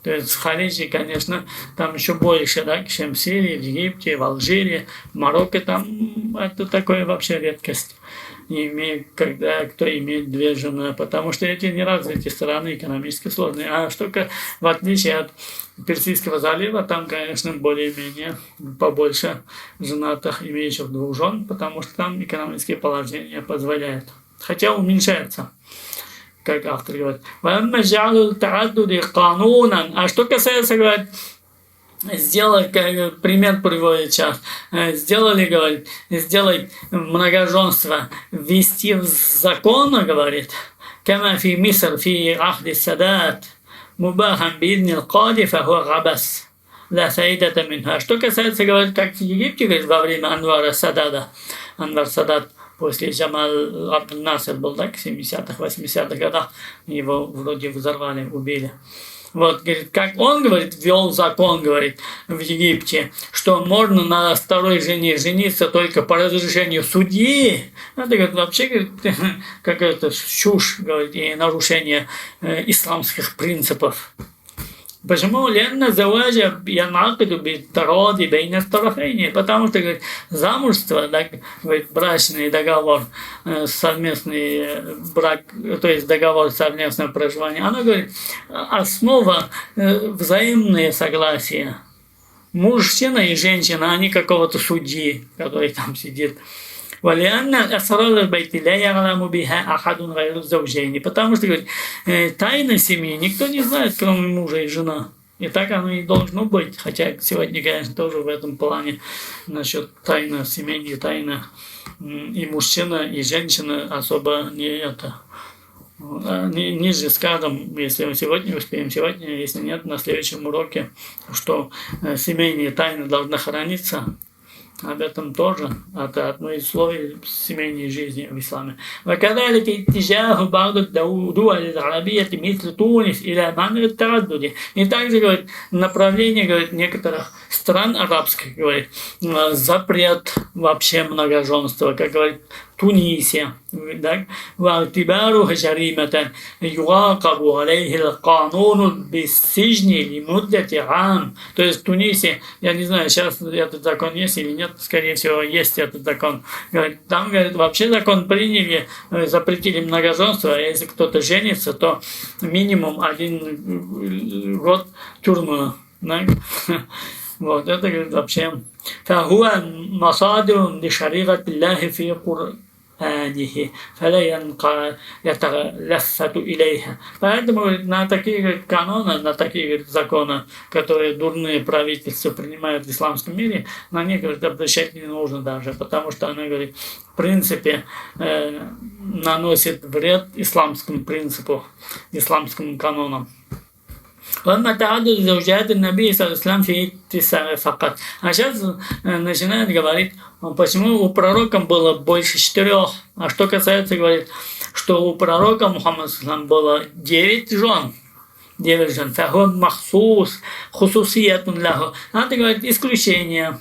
Speaker 1: То есть в Халиджи, конечно, там еще больше, да, чем в Сирии, в Египте, в Алжире, в Марокко, там это такое вообще редкость. Когда кто имеет 2 жены, потому что эти неразвитые страны экономически сложные. А что в отличие от Персидского залива, там, конечно, более-менее побольше женатых, имеющих 2 жен, потому что там экономические положения позволяют. Хотя уменьшается, как автор говорит. А что касается, говорит, сделать, как пример приводит сейчас, говорит, сделать многоженство, ввести в закон, говорит, كما في مصر في عهد السادات مباحا بإذن القاضي فهو عبث لا فائدة منها. Что касается, говорит, как в Египте, говорит, во время Анвара Садата, Анвар Садат после Джамал Абдул-Насер был, так, в 70-х, 80-х годах, его вроде взорвали, убили. Вот, говорит, как он, говорит, ввел закон, говорит, в Египте, что можно на 2-й жене жениться только по разрешению судьи. Это, говорит, вообще, говорит, какая-то чушь, говорит, и нарушение исламских принципов. Почему? Ленно заважа янакиду битароди бейна тарафейни. Потому что, говорит, замужество, да, говорит, брачный договор, совместный брак, то есть договор совместного проживания, оно, говорит, основа взаимное согласие. Мужчина и женщина, а не какого-то судьи, который там сидит. ولأن أسرار البيت لا يعلم بها أحد غير الزوجين. Потому что, говорит, тайны семьи никто не знает, кроме мужа и жены. И так оно и должно быть. Хотя сегодня, конечно, тоже в этом плане насчет тайны семьи, тайны и мужчина, и женщина особо не это. Ниже скажем, если мы сегодня успеем, сегодня, если нет, на следующем уроке, что семейные тайны должны храниться. Об этом тоже. Это одно из условий семейной жизни в исламе. وكذلك اتجاه بعض الدول العربية مثل تونس إلى منع التعدد. И также, говорит, направление, говорит, некоторых стран арабских, говорит, запрет вообще многоженства, как говорит Тунисе. واعتباره جريمة يعاقب عليه القانون بالسجن لمدة عام. То есть в Тунисе, я не знаю, сейчас этот закон есть или нет, скорее всего, есть этот закон. Там, говорит, вообще закон приняли, запретили многоженство, а если кто-то женится, то минимум 1 год тюрьмы. Вот, это, говорит, вообще. فهو مصادر لشريعة الله في قرآنه فلا يتلفت إليها. Поэтому на такие, говорит, каноны, на такие, говорит, законы, которые дурные правительства принимают в исламском мире, на них, говорит, обращать не нужно даже, потому что она, говорит, в принципе наносит вред исламскому принципу, исламским канонам. وأما تعدد زوجات النبي صلى الله عليه وسلم في 9 فقط. А сейчас начинает говорить, почему у пророка было больше 4. А что касается, говорит, что у пророка Мухаммада было 9 жен. 9 жен. فهو مخصوص خصوصية له. Это, говорит, исключение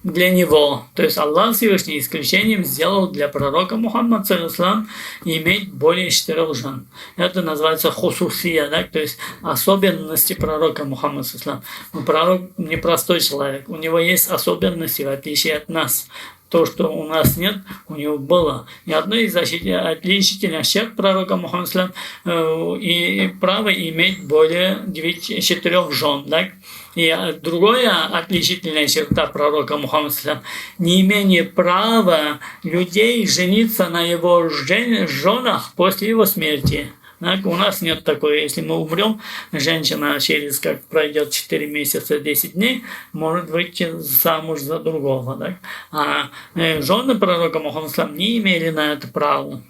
Speaker 1: для него. То есть Аллах Всевышний исключением сделал для пророка Мухаммада саллаллаху иметь более 4 жен. Это называется хусусия, да? То есть особенности пророка Мухаммада саллаллаху. Пророк непростой человек. У него есть особенности, в отличие от нас. То, что у нас нет, у него было. И одно из отличительных черт пророка Мухаммада и право иметь более 4 жен. Да? И другое отличительная черта пророка Мухаммада не имение права людей жениться на его женах после его смерти. Так, у нас нет такой, если мы умрем, женщина через, как пройдет 4 месяца, 10 дней, может выйти замуж за другого. Так? А жены пророка Мухаммада не имели на это права.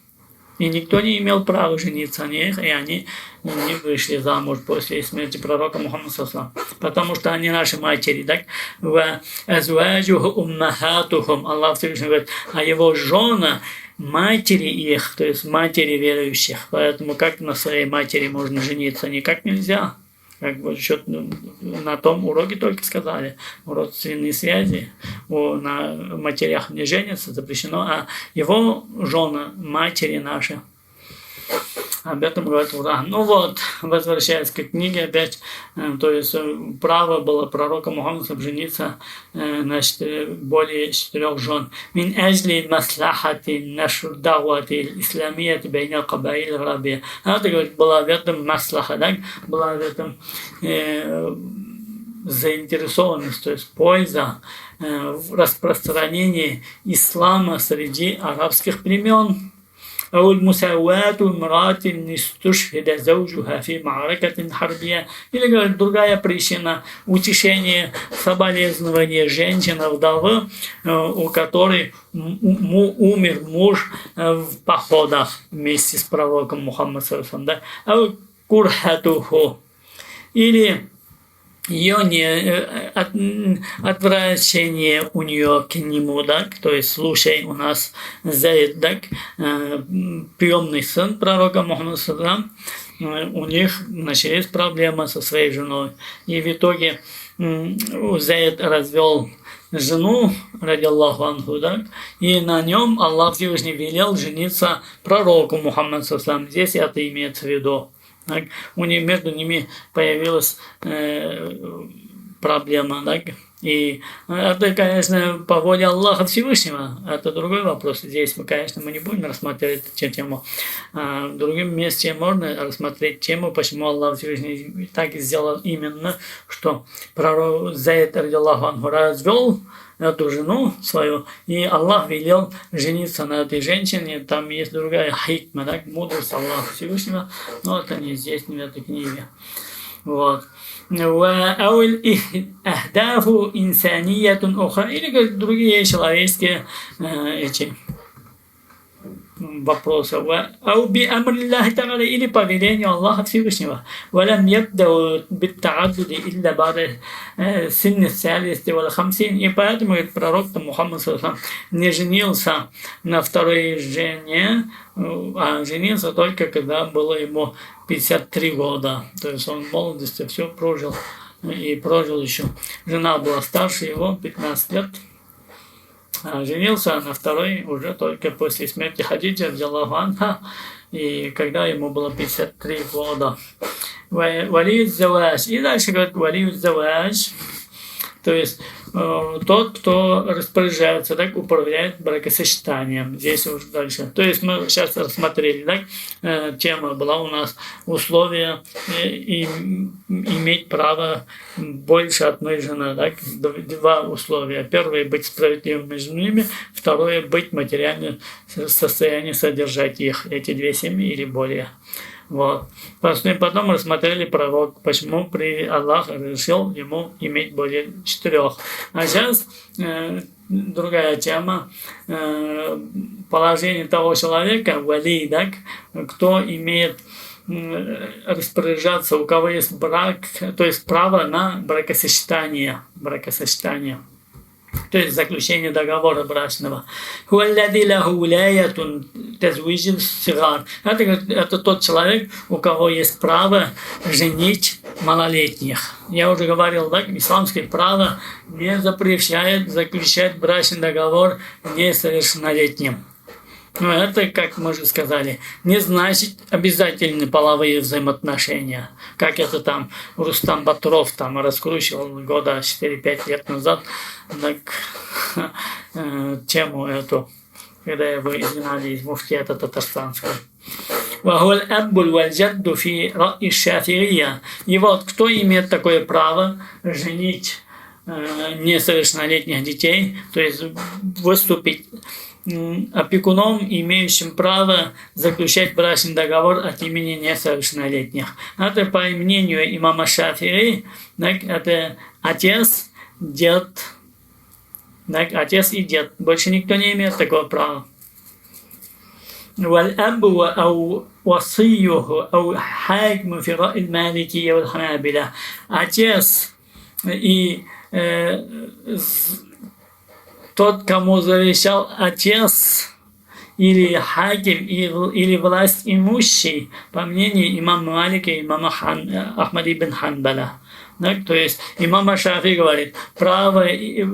Speaker 1: И никто не имел права жениться на них, и они не вышли замуж после смерти пророка Мухаммада, потому что они наши матери, так? Аллах Всевышний говорит, а его жена матери их, то есть матери верующих, поэтому как на своей матери можно жениться, никак нельзя. Как бы еще на том уроке только сказали, родственные связи, на матерях не женятся, запрещено, а его жена, матери наши, об этом говорит Уран. Ну вот, возвращаясь к книге опять, то есть право было пророка Мухаммада жениться на более 4 жен. Мин ажли маслахати нашр давати исламияти байна кабаил раби. Это, говорит, была в этом маслаха, да? Была в этом заинтересованность, то есть польза в распространении ислама среди арабских племен. أو المساواة امرأة استشهد زوجها في معركة حربية. Или, говорит, другая причина – утешение, соболезнование женщины, вдовы, у которой умер муж в походах вместе с пророком Мухаммадом. Да? أو كرهته. Или ее отвращение у нее к нему, да, то есть слушай, у нас Заид, да, приемный сын пророка Мухаммада, у них начались проблемы со своей женой, и в итоге Заид развел жену, ради Аллаху анху, да, и на нем Аллах Всевышний велел жениться пророку Мухаммаду. Здесь это имеется в виду. Так, между ними появилась проблема, так? И это, конечно, по воле Аллаха Всевышнего, это другой вопрос. Здесь мы, конечно, не будем рассматривать эту тему. В другом месте можно рассмотреть тему, почему Аллах Всевышний так сделал именно, что пророк Заид радиллаху анху развел эту жену свою, и Аллах велел жениться на этой женщине. Там есть другая хикма, так, мудрость Аллаха Всевышнего, но это не здесь, не в этой книге. Вот. أهداف إنسانية أخرى, или другие человеческие эти вопросы. أو بأمر الله تعالى, или по велению Аллаха Всевышнего. ولم يبدأ بالتعدد إلا بعد سن الثالثة والخمسين. И поэтому пророк Мухаммад не женился на второй жене, а женился только когда было ему 53 года. То есть он в молодости все прожил и прожил еще. Жена была старше его, 15 лет. А женился на второй уже только после смерти Хадиджи, радиллаху анха, и когда ему было 53 года. Валиют заваж. И дальше говорит валиют заваж. То есть тот, кто распоряжается, так, управляет бракосочетанием. Здесь уже дальше. То есть мы сейчас рассмотрели, так, тема была у нас условия иметь право больше одной жены. Так, 2 условия. Первое – быть справедливым между ними. Второе – быть в материальном состоянии содержать их, эти 2 семьи или более. Вот. Потом рассмотрели пророк, почему Аллах решил ему иметь более 4. А сейчас другая тема, положение того человека, вали, так, кто имеет распоряжаться, у кого есть брак, то есть право на бракосочетание. То есть заключение договора брачного. Это тот человек, у кого есть право женить малолетних. Я уже говорил, да, исламское право не запрещает заключать брачный договор несовершеннолетним. Но это, как мы уже сказали, не значит обязательны половые взаимоотношения. Как это там Рустам Батуров там раскручивал года 4-5 лет назад, так, тему эту, когда его изгнали из муфтията татарстанского. И вот кто имеет такое право женить несовершеннолетних детей, то есть выступить опекуном, имеющим право заключать брачный договор от имени несовершеннолетних. Это по мнению имама Шафии, это отец, дед, отец и дед. Больше никто не имеет такого права. والأب أو وصيه أو حاكم في رأي المالكية والحنابلة. Отец и тот, кому завещал отец, или хаким, или власть имущий, по мнению имама Малика и имама Ахмад ибн Ханбаля. То есть имам Шафи говорит, право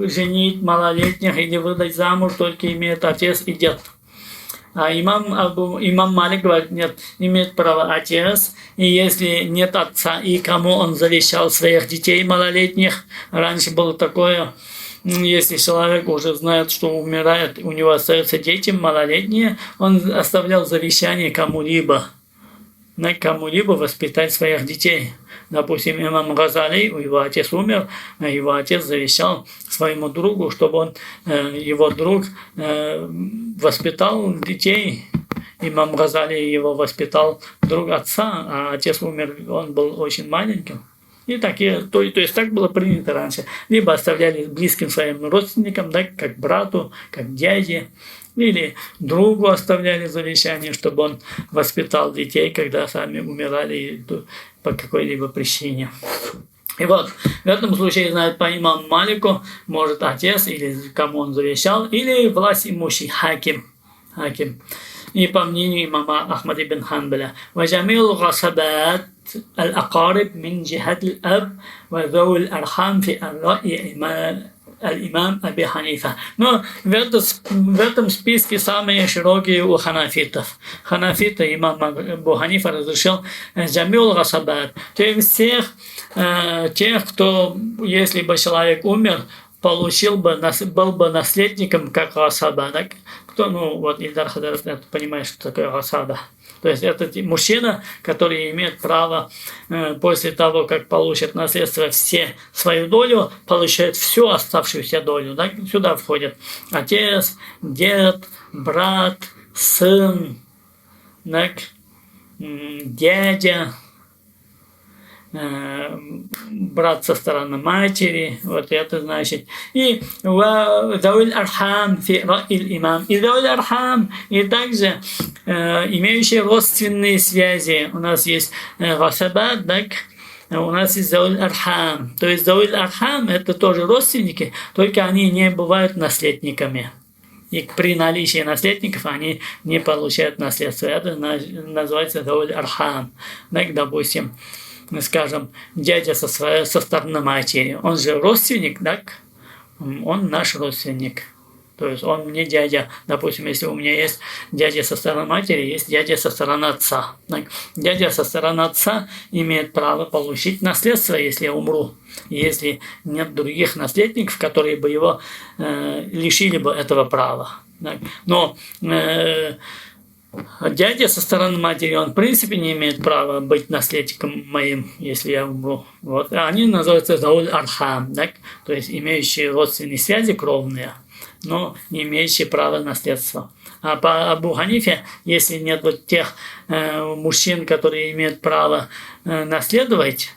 Speaker 1: женить малолетних или выдать замуж только имеет отец и дед. А имам Малик говорит, нет, имеет право отец, и если нет отца, и кому он завещал своих детей малолетних, раньше было такое, если человек уже знает, что умирает, у него остаются дети малолетние, он оставлял завещание кому-либо воспитать своих детей. Допустим, имам Газали, его отец умер, его отец завещал своему другу, чтобы его друг воспитал детей. Имам Газали его воспитал друг отца, а отец умер, он был очень маленьким. И такие, то есть так было принято раньше. Либо оставляли близким своим родственникам, как брату, как дяде, или другу оставляли завещание, чтобы он воспитал детей, когда сами умирали по какой-либо причине. И вот, в этом случае, знает по имаму Малику, может отец, или кому он завещал, или власть имущий, хаким. И по мнению имама Ахмад ибн Ханбаля, «Ваджамил гасабат الأقارب من جهة الأب وذوي الأرحام في الرأي الإمام أبي حنيفة». Но в этом списке самые широкие у ханафитов. Ханафиты имам Абу Ханифа разрешил «Джамил гасабат», то есть всех тех, кто, если бы человек умер, был бы наследником как гасаба. Кто, Ильдар Хадаров понимает, что такое гасаба. То есть это мужчина, который имеет право после того, как получит наследство все свою долю, получает всю оставшуюся долю. Сюда входят отец, дед, брат, сын, дядя, брат со стороны матери, вот это значит. И ذوي الأرحام في رأي الإمام. И ذوي الأرحام, и также имеющие родственные связи. У нас есть гасабат, у нас есть ذوي الأرحام. То есть ذوي الأرحام это тоже родственники, только они не бывают наследниками. И при наличии наследников они не получают наследство. Это называется ذوي الأرحام. Допустим, скажем, дядя со стороны матери, он же родственник, он наш родственник. То есть он мне дядя. Допустим, если у меня есть дядя со стороны матери, есть дядя со стороны отца. Дядя со стороны отца имеет право получить наследство, если я умру. Если нет других наследников, которые бы его лишили бы этого права. Но дядя со стороны матери, он в принципе не имеет права быть наследником моим, если я умру. Они называются ذوي الأرحام, то есть имеющие родственные связи кровные, но не имеющие права наследства. А по Абу Ханифе, если нет тех мужчин, которые имеют право наследовать,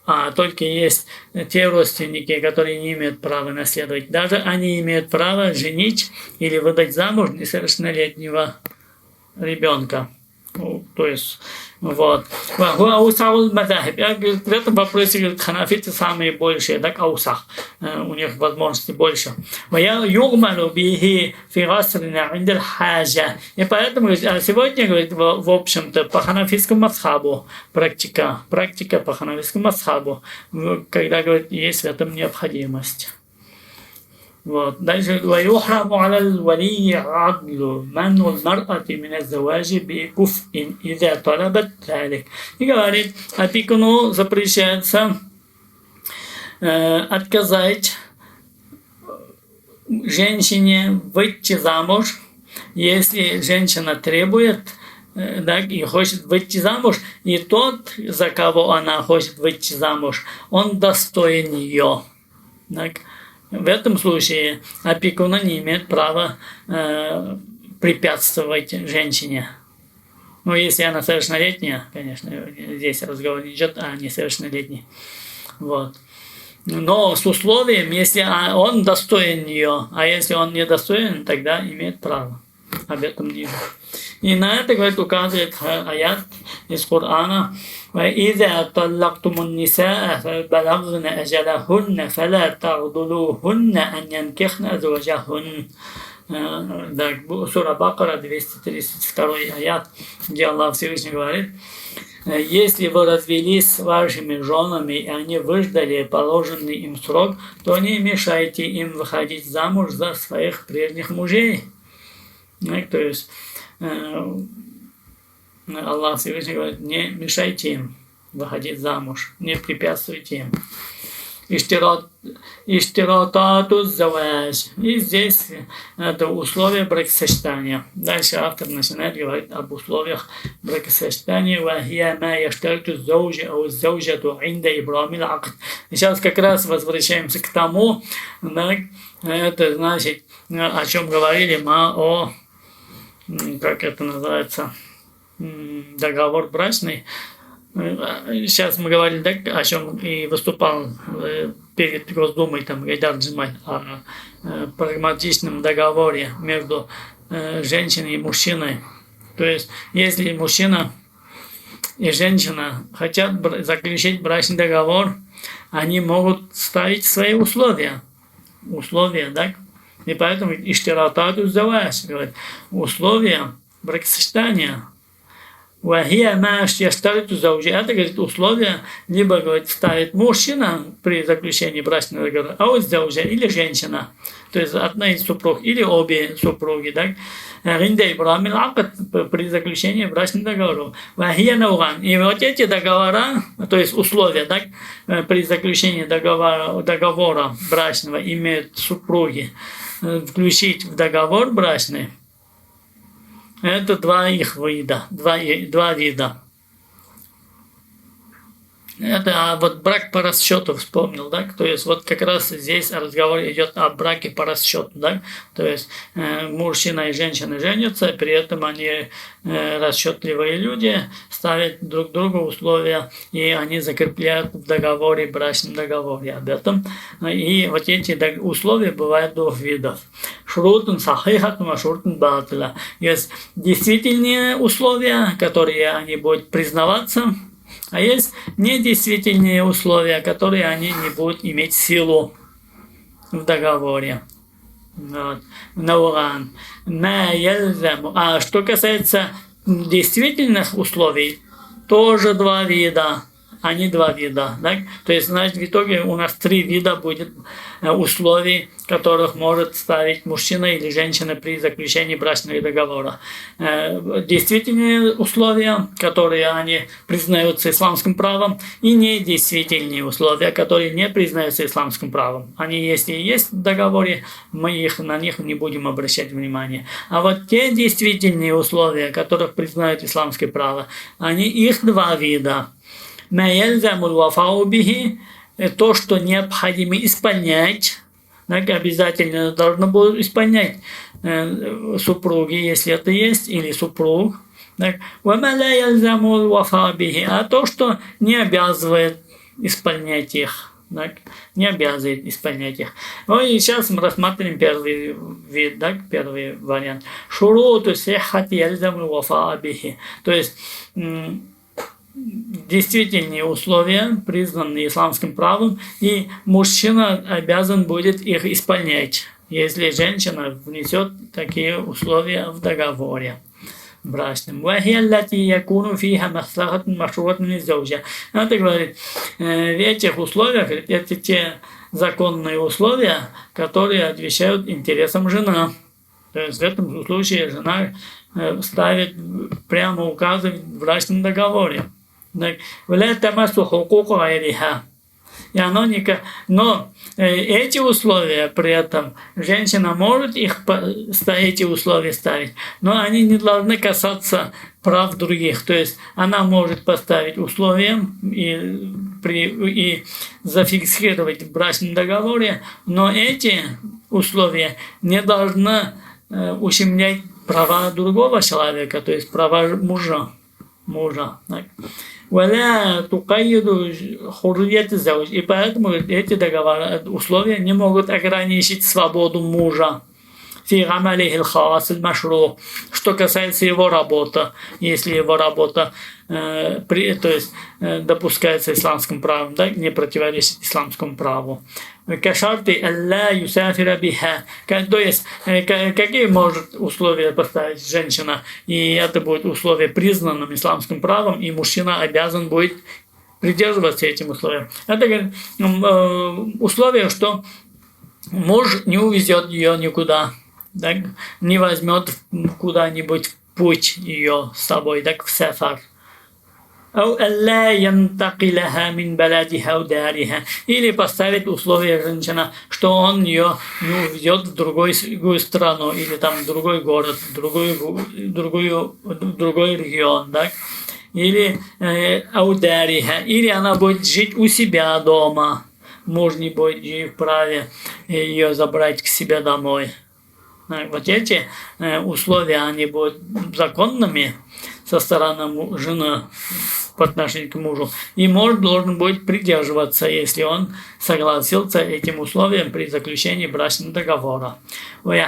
Speaker 1: а только есть те родственники, которые не имеют права наследовать. Даже они имеют право женить или выдать замуж несовершеннолетнего ребенка. То есть, в этом вопросе, говорит, ханафиты самые большие, аусах, у них возможности больше. И поэтому, сегодня, говорит, в общем-то, по ханафитскому мазхабу, практика по ханафитскому мазхабу, когда, говорит, есть в этом необходимость. Дальше ويحرم على الولي عدل منع المرأة من الزواج بكفء إذا طلبت ذلك. И говорит, опекуну запрещается отказать женщине выйти замуж, если женщина требует, и хочет выйти замуж, и тот, за кого она хочет выйти замуж, он достоин ее. в этом случае опекуна не имеет права препятствовать женщине. Ну, если она совершеннолетняя, конечно, здесь разговор не идет о несовершеннолетней. Вот. Но с условием, если он достоин ее, а если он не достоин, тогда имеет право. Об этом ниже. И на это, говорит, указывает аят из Корана: وَإِذَا طَلَّقْتُمُ النِّسَاءَ فَبَلَغْنَ أَجَلَهُنَّ فَلَا تَعْضُلُوهُنَّ أَنْ يَنكِحْنَ أَزْوَاجَهُنَّ. Сура Бакара, 232 аят, где Аллах Всевышний говорит: если вы развелись с вашими женами, и они выждали положенный им срок, то не мешайте им выходить замуж за своих прежних мужей. То есть Аллах Всевышний говорит: не мешайте им выходить замуж, не препятствуйте им. Иштиратату заваж. И здесь это условие бракосочетания. Дальше автор начинает говорить об условиях бракосочетания. وَهِيَ مَا يَشْتَرِطُ الزَّوْجُ أَوْ الزَّوْجَةُ عِنْدَ إِبْرَامِ الْعَقْدِ. Сейчас как раз возвращаемся к тому, это значит, о чем говорили мы о, как это называется, договор брачный. Сейчас мы говорили, да, о чем и выступал перед Госдумой Гайдар Джемаль, о прагматичном договоре между женщиной и мужчиной. То есть, если мужчина и женщина хотят заключить брачный договор, они могут ставить свои условия. Да? И поэтому иштиратату заваж, говорит, условия бракосочетания. Это, говорит, условия либо, говорит, ставит мужчина при заключении брачного договора, а вот заужа или женщина, то есть одна из супруг или обе супруги, да, при заключении брачного договора. И вот эти договора, то есть условия, да, при заключении договора брачного имеют супруги включить в договор брачный. Это два вида. Это вот брак по расчету вспомнил, да, то есть вот как раз здесь разговор идет о браке по расчету, да, то есть мужчина и женщина женятся, при этом они расчетливые люди, ставят друг другу условия, и они закрепляют в договоре, брачном договоре об этом. И вот эти условия бывают двух видов. Шурутун сахихатун, а шурутун батила. Есть действительные условия, которые они будут признаваться, а есть недействительные условия, которые они не будут иметь силу в договоре. Вот. А что касается действительных условий, тоже два вида. Они два вида. Да? То есть, значит, в итоге у нас три вида будет условий, которых может ставить мужчина или женщина при заключении брачного договора. Действительные условия, которые они признаются исламским правом, и недействительные условия, которые не признаются исламским правом. Они, если есть в договоре, мы на них не будем обращать внимания. А вот те действительные условия, которых признают исламское право, их два вида. То, что необходимо исполнять, обязательно должно будет исполнять супруги, если это есть, или супруг. А то, что не обязывает исполнять их. Не обязывает исполнять их. Ну и сейчас мы рассмотрим первый вид, первый вариант. Шуруту сиххати ялзаму вафаа бихи. То есть действительные условия, признанные исламским правом, и мужчина обязан будет их исполнять, если женщина внесет такие условия в договоре брачном. Это говорит, в этих условиях, это те законные условия, которые отвечают интересам жены. То есть в этом случае жена ставит, прямо указывает в брачном договоре. И оно но эти условия при этом женщина может эти условия ставить, но они не должны касаться прав других. То есть она может поставить условия и зафиксировать в брачном договоре, но эти условия не должны ущемлять права другого человека, то есть права мужа. ولا تقيد حرية الزوج. И поэтому эти договоры, условия не могут ограничить свободу мужа. في عمله الخاص المشروع. Что касается его работы, если его работа то есть допускается исламским правом, да, не противоречит исламскому праву. كشرط ألا يسافر بها. То есть какие может условия поставить женщина, и это будет условие признанным исламским правом, и мужчина обязан будет придерживаться этим условиям. Это условие, что муж не увезет ее никуда, так, не возьмет куда-нибудь в путь ее с собой, так, в сафар. Или поставить условие женщина, что он ее не увезет в другую страну, или там в другой город, в другой регион, так? Или или она будет жить у себя дома, муж не будет вправе ее забрать к себе домой. Вот эти условия, они будут законными со стороны жены по отношению к мужу. И муж должен будет придерживаться, если он согласился этим условиям при заключении брачного договора. И в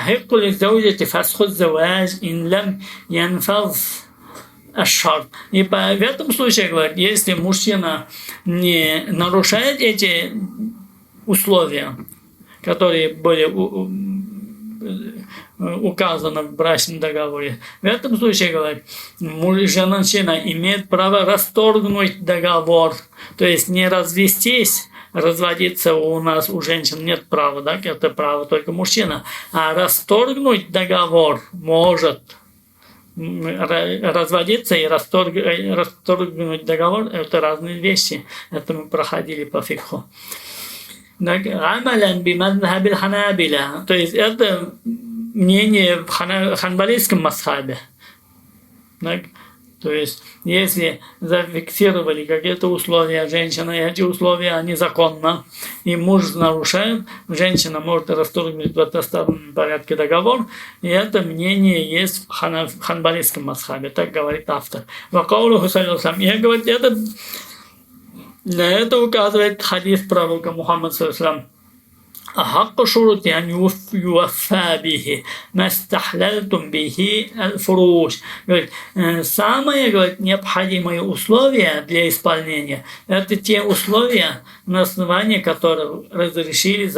Speaker 1: этом случае, говорит, если мужчина не нарушает эти условия, которые были указано в брачном договоре. В этом случае, говорит, женщина имеет право расторгнуть договор, то есть не развестись. Разводиться у нас, у женщин нет права, да, это право только мужчина. А расторгнуть договор может. Разводиться и расторгнуть договор – это разные вещи. Это мы проходили по фикху. То есть это мнение в ханбалийском мазхабе. То есть, если зафиксировали какие-то условия женщины, эти условия, они законны, и муж нарушает, женщина может расторгнуть в одностороннем порядке договор, и это мнение есть в ханбалийском мазхабе, так говорит автор. Я говорю, на это указывает хадис пророка Мухаммада ﷺ. أحق شروط أن يوفى به ما استحللتم به الفروج. Самые, говорит, необходимые условия для исполнения – это те условия, на основании которых разрешили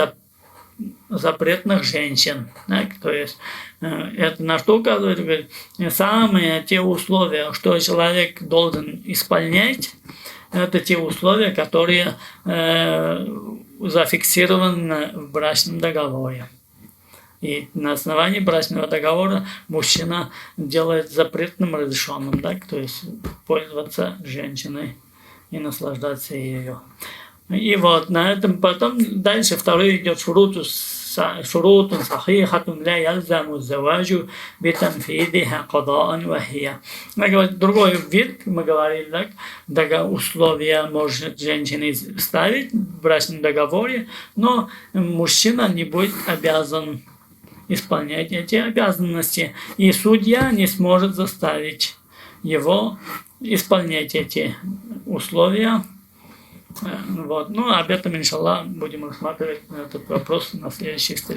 Speaker 1: запретных женщин. Так? То есть это на что указывает? Говорит, самые те условия, что человек должен исполнять, это те условия, которые зафиксированы в брачном договоре. И на основании брачного договора мужчина делает запретным разрешенным, так? То есть пользоваться женщиной и наслаждаться ее. И вот на этом потом дальше второй идет шурутун сахихатун ля ялзаму заваджу битанфидиха кадаан вахия. Другой вид, мы говорили, так, условия может женщина ставить в брачном договоре, но мужчина не будет обязан исполнять эти обязанности, и судья не сможет заставить его исполнять эти условия. Вот. Ну, об этом, иншаллах, будем рассматривать этот вопрос на следующих встречах.